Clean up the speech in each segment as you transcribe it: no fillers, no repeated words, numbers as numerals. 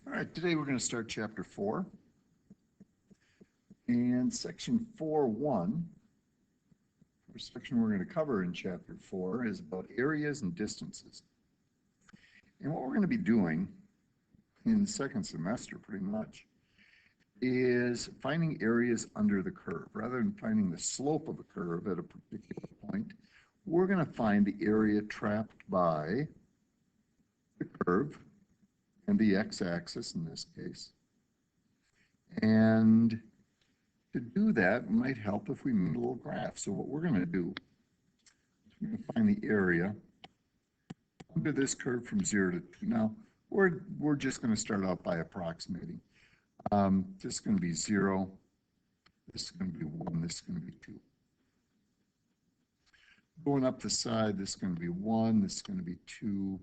All right, today we're going to start chapter 4. And section 4.1, first section we're going to cover in chapter 4 is about areas and distances. And what we're going to be doing in the second semester pretty much is finding areas under the curve. Rather than finding the slope of a curve at a particular point, we're going to find the area trapped by the curve and the x-axis in this case. And to do that, it might help if we made a little graph. So what we're going to do is we're going to find the area under this curve from 0 to 2. Now, we're just going to start out by approximating. This is going to be 0, this is going to be 1, this is going to be 2. Going up the side, this is going to be 1, this is going to be 2.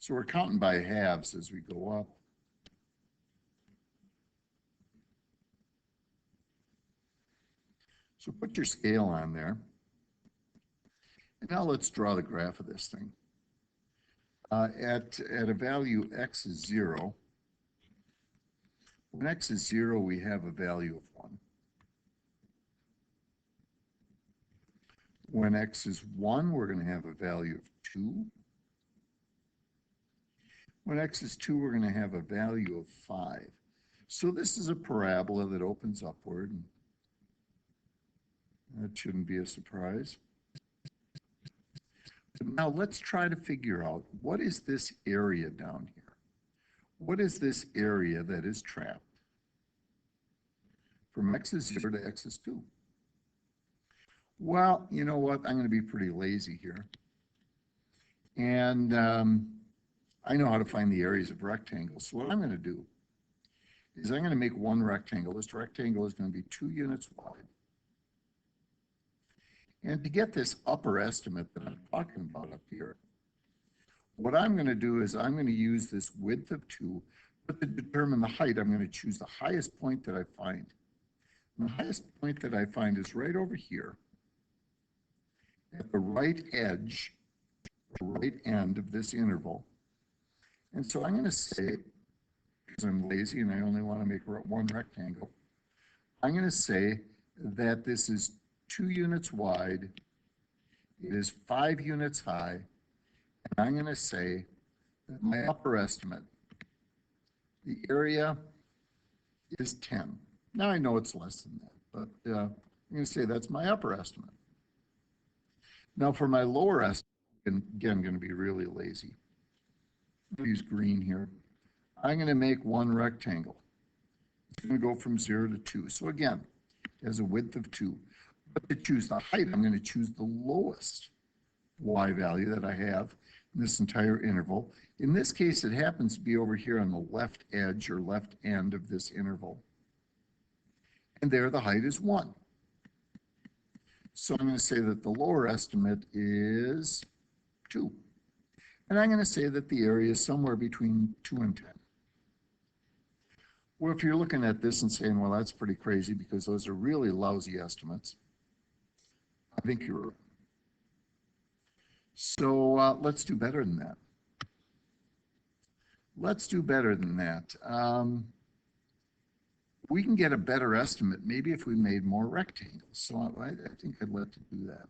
So we're counting by halves as we go up. So put your scale on there. And now let's draw the graph of this thing. At a value x is 0, when x is 0, we have a value of 1. When x is 1, we're going to have a value of 2. When x is 2, we're going to have a value of 5. So this is a parabola that opens upward. That shouldn't be a surprise. Now let's try to figure out, what is this area down here? What is this area that is trapped from x is 0 to x is 2? Well, you know what? I'm going to be pretty lazy here. And I know how to find the areas of rectangles. So what I'm going to do is I'm going to make one rectangle. This rectangle is going to be 2 units wide. And to get this upper estimate that I'm talking about up here, what I'm going to do is I'm going to use this width of 2, but to determine the height, I'm going to choose the highest point that I find. And the highest point that I find is right over here at the right edge, the right end of this interval. And so I'm going to say, because I'm lazy and I only want to make one rectangle, I'm going to say that this is 2 units wide, it is 5 units high, and I'm going to say that my upper estimate, the area is 10. Now I know it's less than that, but I'm going to say that's my upper estimate. Now for my lower estimate, again, I'm going to be really lazy. I'll use green here. I'm going to make one rectangle. It's going to go from 0 to 2. So again, it has a width of 2. But to choose the height, I'm going to choose the lowest y value that I have in this entire interval. In this case, it happens to be over here on the left edge or left end of this interval. And there the height is 1. So I'm going to say that the lower estimate is 2. And I'm going to say that the area is somewhere between 2 and 10. Well, if you're looking at this and saying, well, that's pretty crazy because those are really lousy estimates, I think you're right. So let's do better than that. Let's do better than that. We can get a better estimate maybe if we made more rectangles. So I think I'd like to do that.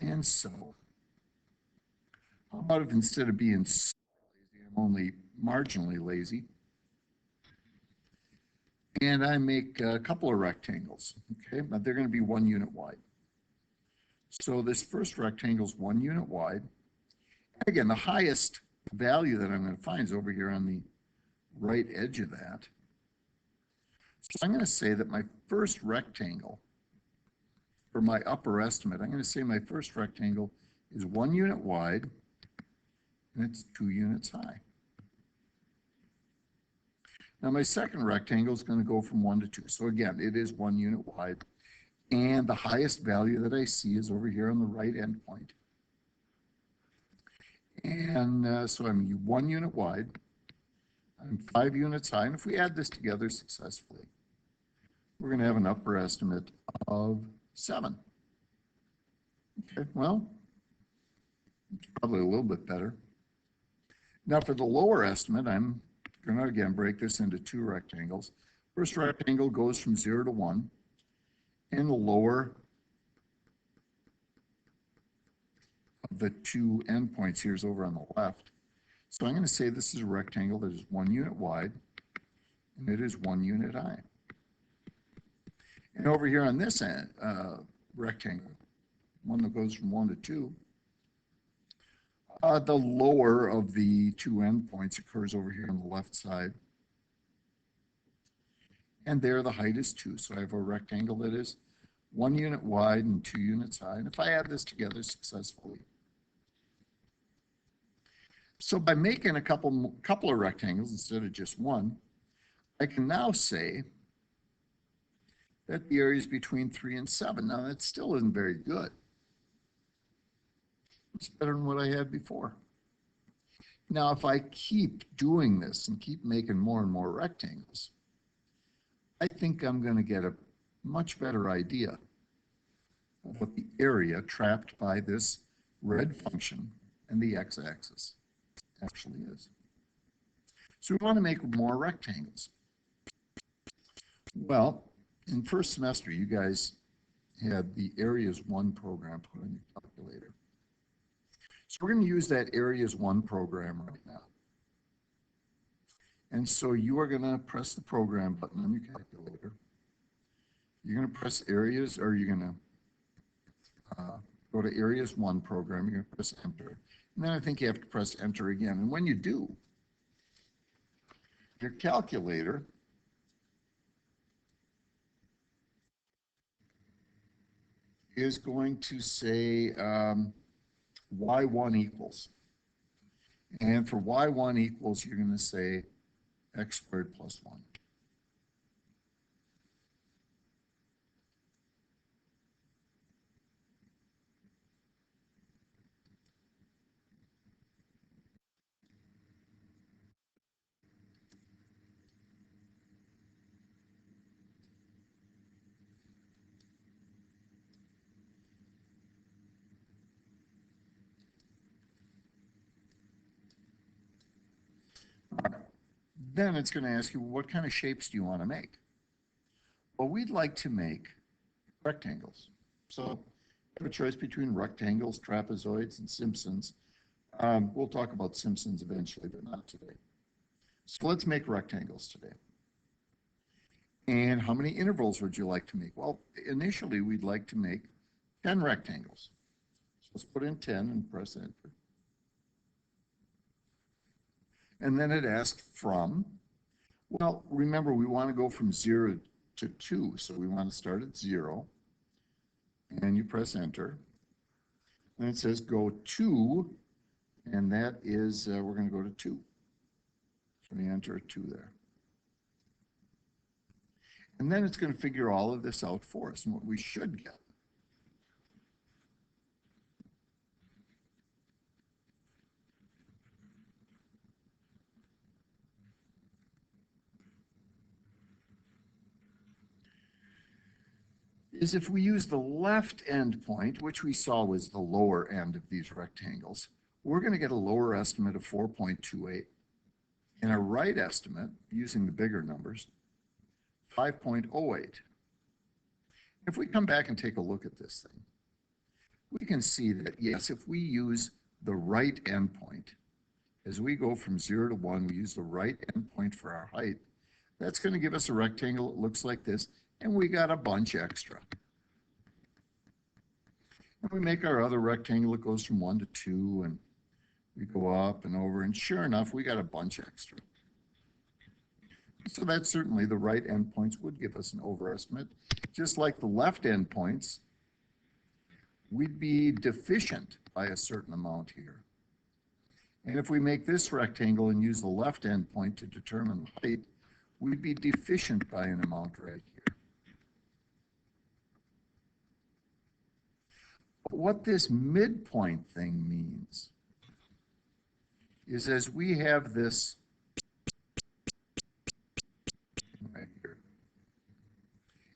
And so, how about if instead of being so lazy, I'm only marginally lazy, and I make a couple of rectangles, okay? But they're going to be 1 unit wide. So this first rectangle is 1 unit wide. Again, the highest value that I'm going to find is over here on the right edge of that. So I'm going to say that my first rectangle, for my upper estimate, I'm going to say my first rectangle is 1 unit wide, and it's 2 units high. Now my second rectangle is going to go from 1 to 2. So again, it is 1 unit wide, and the highest value that I see is over here on the right end point. And so I'm 1 unit wide, I'm 5 units high, and if we add this together successfully, we're going to have an upper estimate of 7. Okay, well, Probably a little bit better. Now for the lower estimate, I'm going to again break this into two rectangles. First rectangle goes from 0 to 1, and the lower of the two endpoints here is over on the left. So I'm going to say this is a rectangle that is 1 unit wide, and it is 1 unit high. And over here on this end, rectangle, one that goes from 1 to 2, the lower of the two endpoints occurs over here on the left side. And there the height is 2. So I have a rectangle that is 1 unit wide and 2 units high. And if I add this together successfully, so by making a couple of rectangles instead of just one, I can now say that the area is between 3 and 7. Now that still isn't very good. It's better than what I had before. Now if I keep doing this and keep making more and more rectangles, I think I'm going to get a much better idea of what the area trapped by this red function and the x-axis actually is. So we want to make more rectangles. Well, in first semester, you guys had the areas 1 program put on your calculator. So we're going to use that areas 1 program right now. And so you are going to press the program button on your calculator. You're going to press areas, or you're going to go to areas 1 program. You're going to press enter. And then I think you have to press enter again. And when you do, your calculator is going to say y1 equals. And for y1 equals, you're going to say x squared plus 1. Then it's going to ask you, what kind of shapes do you want to make? Well, we'd like to make rectangles. So you have a choice between rectangles, trapezoids, and Simpsons. We'll talk about Simpsons eventually, but not today. So let's make rectangles today. And how many intervals would you like to make? Well, initially we'd like to make 10 rectangles. So let's put in 10 and press enter. And then it asks from. Well, remember, we want to go from 0 to 2, so we want to start at 0. And you press enter. And it says go to, and that is, we're going to go to 2. So we enter a 2 there. And then it's going to figure all of this out for us. And what we should get is if we use the left end point, which we saw was the lower end of these rectangles, we're going to get a lower estimate of 4.28 and a right estimate, using the bigger numbers, 5.08. If we come back and take a look at this thing, we can see that, yes, if we use the right endpoint, as we go from 0 to 1, we use the right endpoint for our height, that's going to give us a rectangle that looks like this, and we got a bunch extra. And we make our other rectangle that goes from 1 to 2, and we go up and over, and sure enough, we got a bunch extra. So that's certainly the right endpoints would give us an overestimate. Just like the left endpoints, we'd be deficient by a certain amount here. And if we make this rectangle and use the left endpoint to determine the height, we'd be deficient by an amount right here. But what this midpoint thing means is, as we have this right here,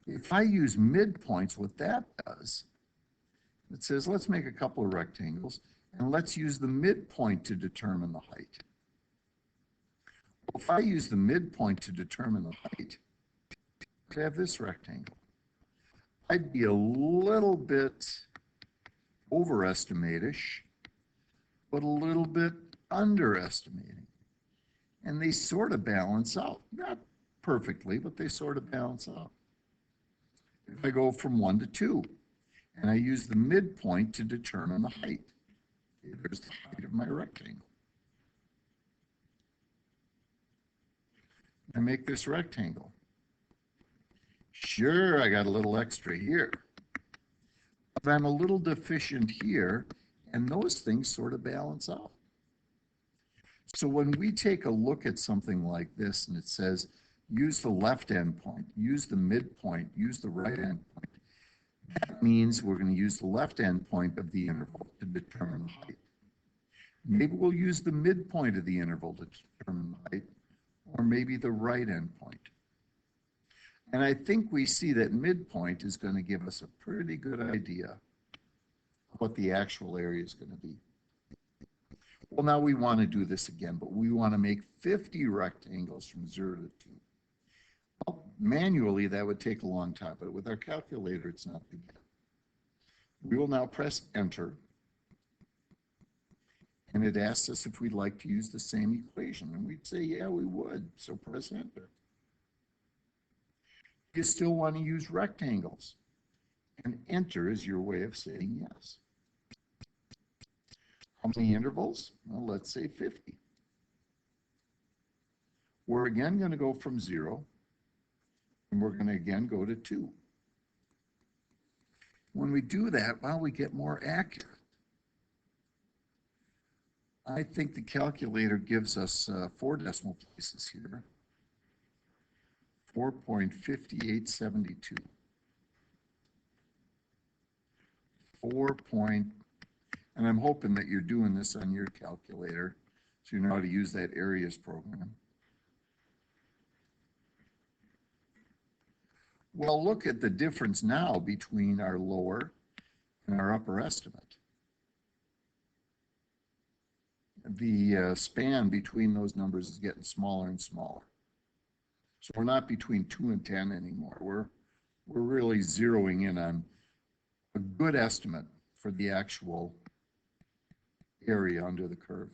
if I use midpoints, what that does, it says, let's make a couple of rectangles, And let's use the midpoint to determine the height. Well, if I use the midpoint to determine the height, I have this rectangle. I'd be a little bit overestimate-ish, but a little bit underestimating. And they sort of balance out. Not perfectly, but they sort of balance out. If I go from 1 to 2, and I use the midpoint to determine the height, there's the height of my rectangle. I make this rectangle. Sure, I got a little extra here, but I'm a little deficient here, and those things sort of balance out. So when we take a look at something like this and it says, use the left endpoint, use the midpoint, use the right endpoint, that means we're going to use the left endpoint of the interval to determine the height. Maybe we'll use the midpoint of the interval to determine the height, or maybe the right endpoint. And I think we see that midpoint is going to give us a pretty good idea of what the actual area is going to be. Well, now we want to do this again, but we want to make 50 rectangles from 0 to 2. Well, manually, that would take a long time, but with our calculator, it's not too bad. We will now press enter, and it asks us if we'd like to use the same equation, and we'd say, yeah, we would, so press enter. You still want to use rectangles, and enter is your way of saying yes. How many intervals? Well, let's say 50. We're again going to go from 0, and we're going to again go to 2. When we do that, well, we get more accurate. I think the calculator gives us 4 decimal places here. 4.5872. 4. And I'm hoping that you're doing this on your calculator, so you know how to use that areas program. Well, look at the difference now between our lower and our upper estimate. The span between those numbers is getting smaller and smaller. So we're not between 2 and 10 anymore. We're really zeroing in on a good estimate for the actual area under the curve.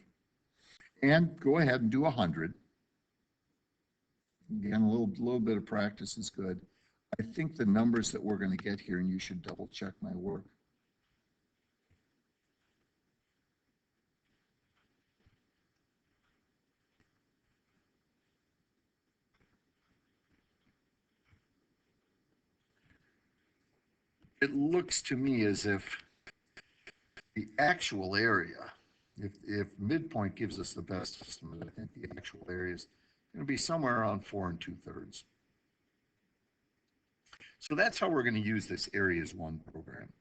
And go ahead and do 100. Again, a little bit of practice is good. I think the numbers that we're going to get here, and you should double check my work. It looks to me as if the actual area, if midpoint gives us the best estimate, I think the actual area is going to be somewhere around 4 2/3. So that's how we're going to use this areas 1 program.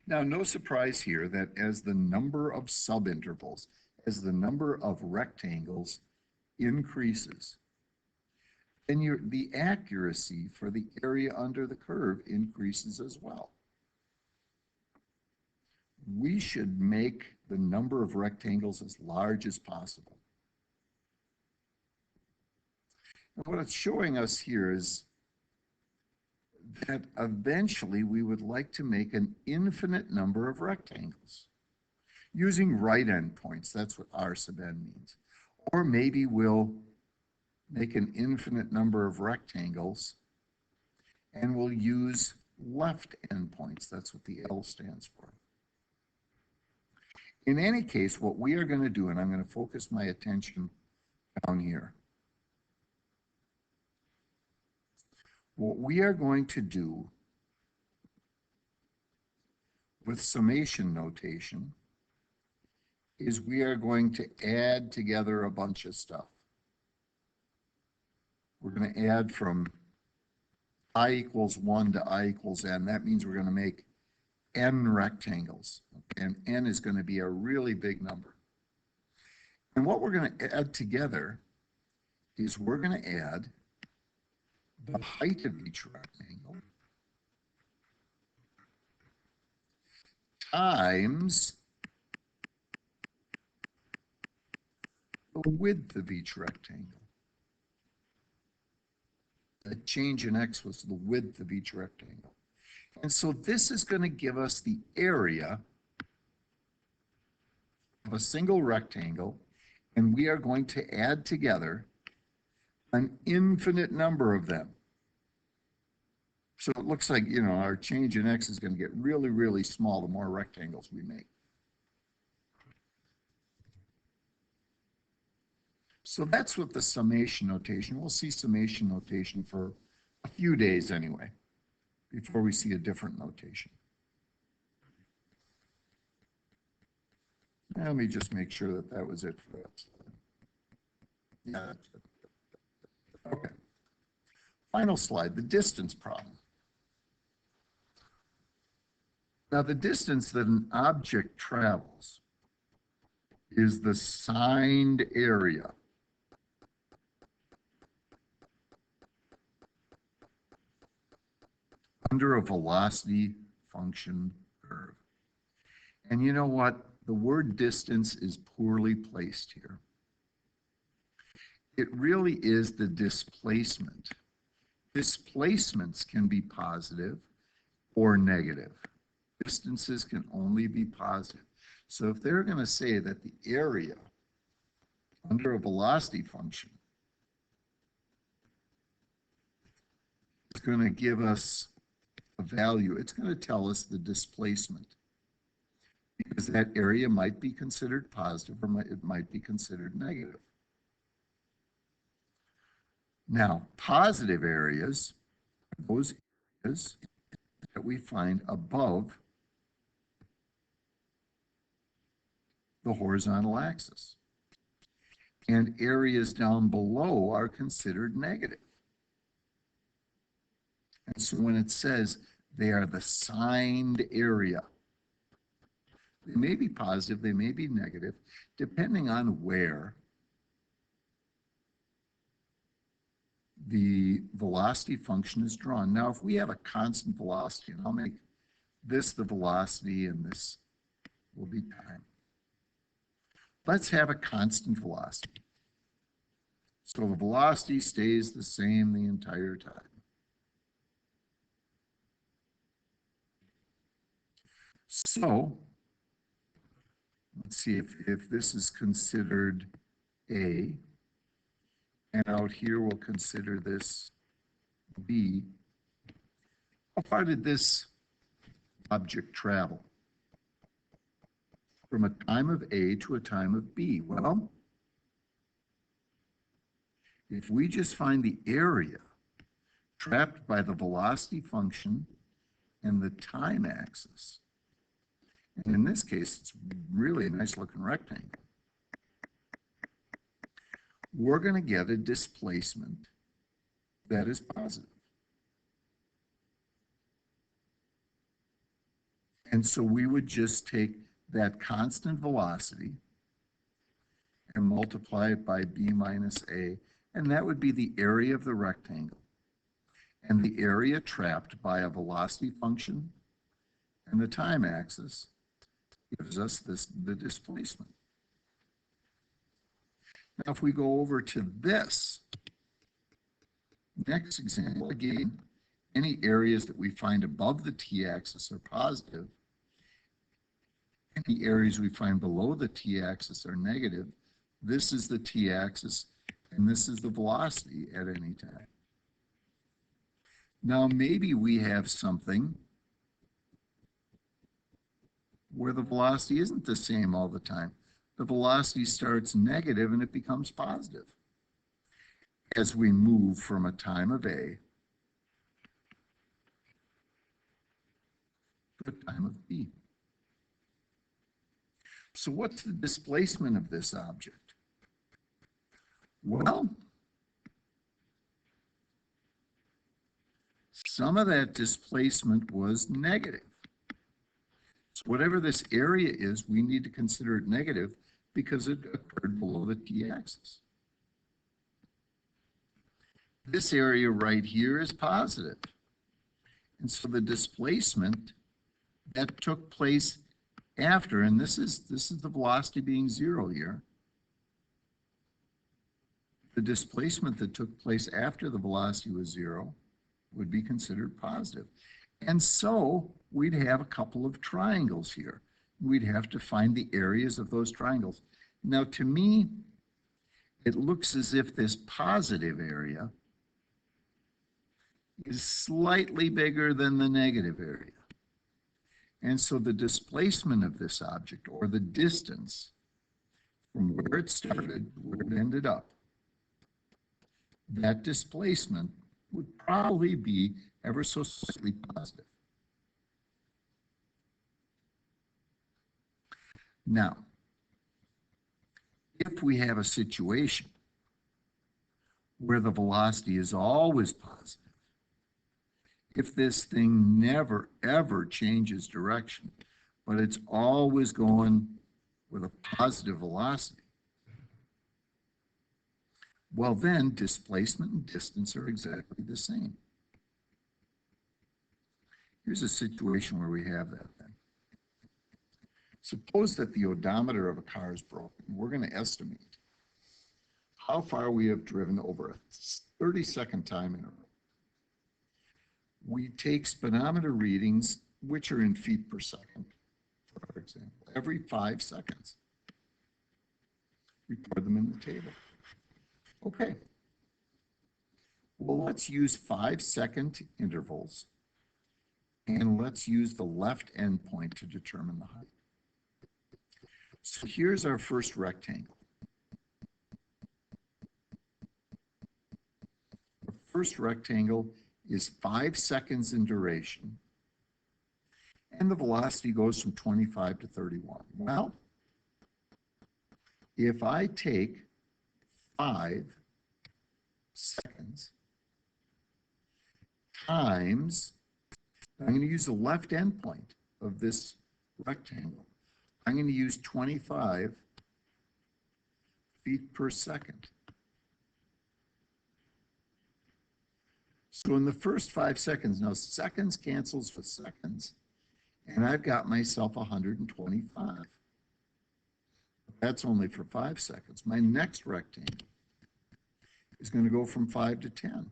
Now, no surprise here that as the number of subintervals, as the number of rectangles increases, then the accuracy for the area under the curve increases as well. We should make the number of rectangles as large as possible. And what it's showing us here is that eventually we would like to make an infinite number of rectangles using right endpoints. That's what R sub n means. Or maybe we'll make an infinite number of rectangles and we'll use left endpoints. That's what the L stands for. In any case, what we are going to do, and I'm going to focus my attention down here. What we are going to do with summation notation is we are going to add together a bunch of stuff. We're going to add from I equals 1 to I equals n. That means we're going to make n rectangles, and n is going to be a really big number. And what we're going to add together is we're going to add the height of each rectangle times the width of each rectangle. The change in x was the width of each rectangle. And so this is going to give us the area of a single rectangle, and we are going to add together an infinite number of them. So it looks like, you know, our change in x is going to get really, really small the more rectangles we make. So that's what the summation notation. We'll see summation notation for a few days anyway, before we see a different notation. Let me just make sure that that was it for that. Yeah, that's it. Okay. Final slide, the distance problem. Now, the distance that an object travels is the signed area under a velocity function curve. And you know what? The word distance is poorly placed here. It really is the displacement. Displacements can be positive or negative. Distances can only be positive. So if they're going to say that the area under a velocity function is going to give us a value, it's going to tell us the displacement, because that area might be considered positive or it might be considered negative. Now, positive areas are those areas that we find above the horizontal axis. And areas down below are considered negative. And so when it says they are the signed area, they may be positive, they may be negative, depending on where the velocity function is drawn. Now, if we have a constant velocity, and I'll make this the velocity and this will be time. Let's have a constant velocity. So the velocity stays the same the entire time. So let's see if this is considered A, and out here we'll consider this B. How far did this object travel from a time of A to a time of B? Well, if we just find the area trapped by the velocity function and the time axis, and in this case, it's really a nice looking rectangle, we're going to get a displacement that is positive. And so we would just take that constant velocity and multiply it by B minus A, and that would be the area of the rectangle. And the area trapped by a velocity function and the time axis gives us the displacement. Now, if we go over to this next example, again, any areas that we find above the t-axis are positive. Any areas we find below the t-axis are negative. This is the t-axis, and this is the velocity at any time. Now, maybe we have something where the velocity isn't the same all the time. The velocity starts negative and it becomes positive as we move from a time of A to a time of B. So what's the displacement of this object? Well, some of that displacement was negative. So whatever this area is, we need to consider it negative because it occurred below the t-axis. This area right here is positive. And so the displacement that took place after, and this is the velocity being 0 here, the displacement that took place after the velocity was 0 would be considered positive. And so we'd have a couple of triangles here. We'd have to find the areas of those triangles. Now, to me, it looks as if this positive area is slightly bigger than the negative area. And so the displacement of this object, or the distance from where it started, where it ended up, that displacement would probably be ever so slightly positive. Now, if we have a situation where the velocity is always positive, if this thing never ever changes direction, but it's always going with a positive velocity, well then displacement and distance are exactly the same. Here's a situation where we have that then. Suppose that the odometer of a car is broken. We're going to estimate how far we have driven over a 30-second time interval. We take speedometer readings, which are in feet per second, for example, every 5 seconds. Record them in the table. Okay. Well, let's use 5-second intervals, and let's use the left endpoint to determine the height. So here's our first rectangle. The first rectangle is 5 seconds in duration, and the velocity goes from 25 to 31. Well, if I take 5 seconds times, I'm going to use the left endpoint of this rectangle. I'm going to use 25 feet per second. So in the first 5 seconds, now seconds cancels with seconds, and I've got myself 125. That's only for 5 seconds. My next rectangle is going to go from 5 to 10.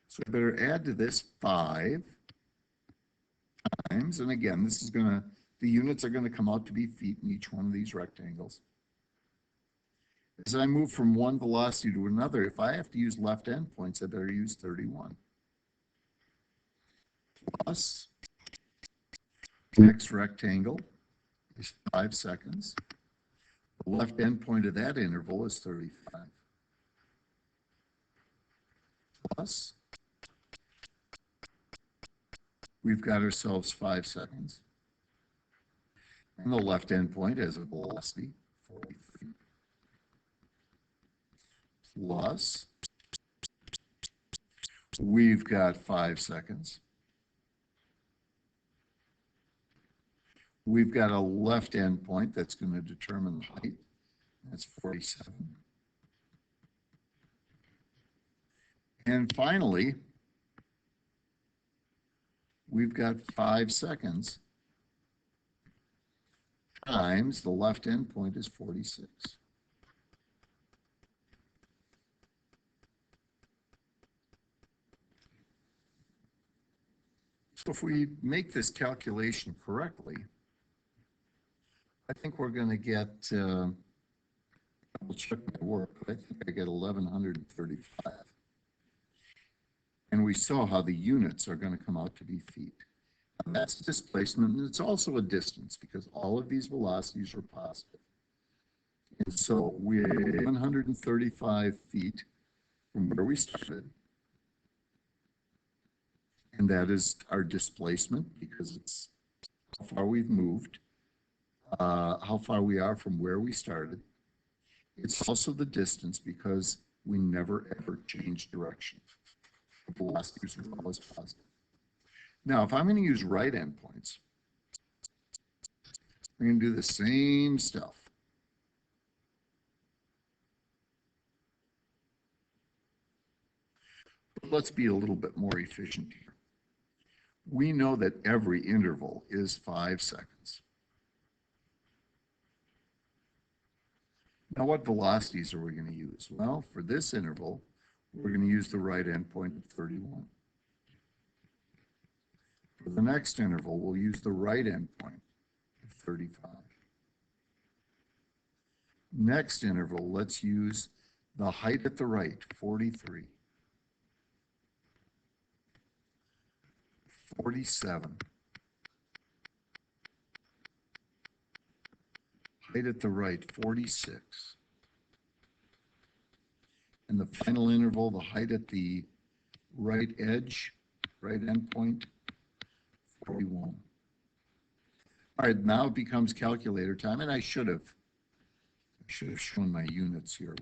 So I better add to this 5 times, and again, this is going to, the units are going to come out to be feet in each one of these rectangles. As I move from one velocity to another, if I have to use left endpoints, I better use 31. Plus, next rectangle is 5 seconds. The left endpoint of that interval is 35. Plus, we've got ourselves 5 seconds. And the left endpoint has a velocity, 40 feet. Plus, we've got 5 seconds. We've got a left endpoint that's going to determine the height. That's 47. And finally, we've got 5 seconds times the left endpoint is 46. So if we make this calculation correctly, I think we're going to get, I'll check my work, but I think I get 1,135. And we saw how the units are going to come out to be feet. And that's displacement, and it's also a distance because all of these velocities are positive. And so we're 135 feet from where we started. And that is our displacement because it's how far we've moved, how far we are from where we started. It's also the distance because we never ever change direction. The velocities are always positive. Now, if I'm going to use right endpoints, I'm going to do the same stuff. But let's be a little bit more efficient here. we know that every interval is 5 seconds. Now, what velocities are we going to use? Well, for this interval, we're going to use the right endpoint of 31. For the next interval, we'll use the right endpoint of 35. Next interval, let's use the height at the right, 43. 47. Height at the right, 46. And the final interval, the height at the right edge, right endpoint, 41. All right, now it becomes calculator time, and I should have shown my units here.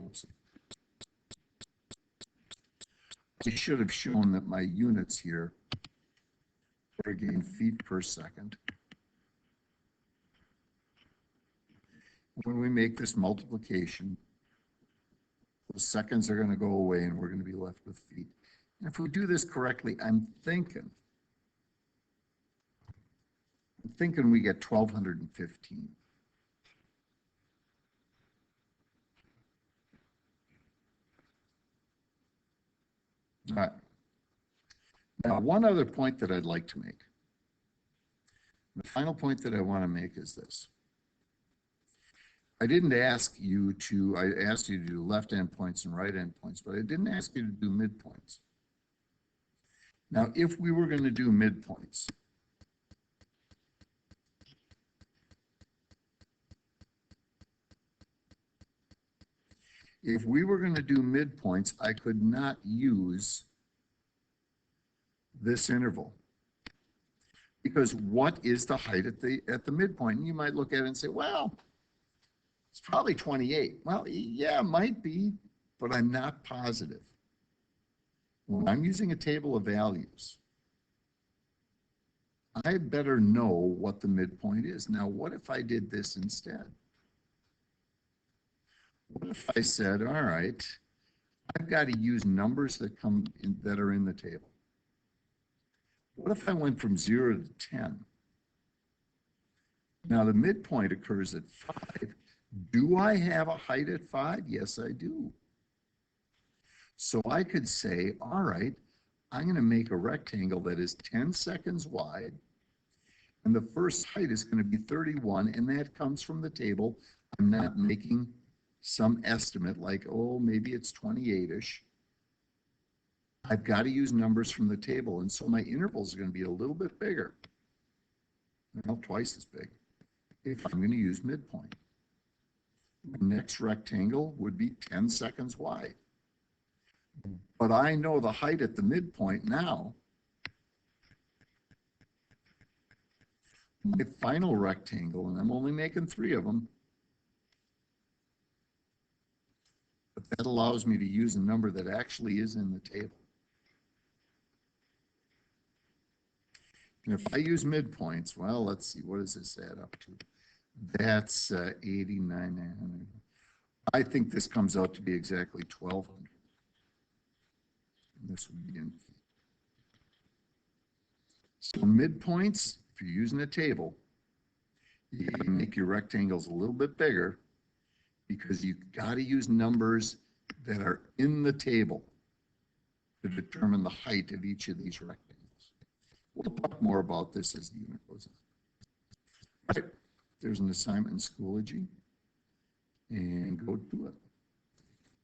I should have shown that my units here are again feet per second. When we make this multiplication, the seconds are going to go away and we're going to be left with feet. And if we do this correctly, I'm thinking we get 1,215. All right. Now, one other point that I'd like to make. The final point that I want to make is this. I didn't ask you to, I asked you to do left endpoints and right endpoints, but I didn't ask you to do midpoints. Now, if we were going to do midpoints, I could not use this interval. Because what is the height at the midpoint? And you might look at it and say, well, it's probably 28. Well, yeah, it might be, but I'm not positive. When I'm using a table of values, I better know what the midpoint is. Now, what if I did this instead? What if I said, all right, I've got to use numbers that are in the table. What if I went from 0 to 10? Now, the midpoint occurs at 5. Do I have a height at 5? Yes, I do. So I could say, all right, I'm going to make a rectangle that is 10 seconds wide, and the first height is going to be 31, and that comes from the table. I'm not making some estimate like, oh, maybe it's 28-ish. I've got to use numbers from the table, and so my intervals are going to be a little bit bigger. Well, twice as big if I'm going to use midpoint. The next rectangle would be 10 seconds wide. But I know the height at the midpoint now. My final rectangle, and I'm only making 3 of them, but that allows me to use a number that actually is in the table. And if I use midpoints, well, let's see, what does this add up to? That's 89,900. I think this comes out to be exactly 1,200. And this would be in feet. So midpoints, if you're using a table, you can make your rectangles a little bit bigger because you've got to use numbers that are in the table to determine the height of each of these rectangles. We'll talk more about this as the unit goes on. All right, there's an assignment in Schoology, and go do it.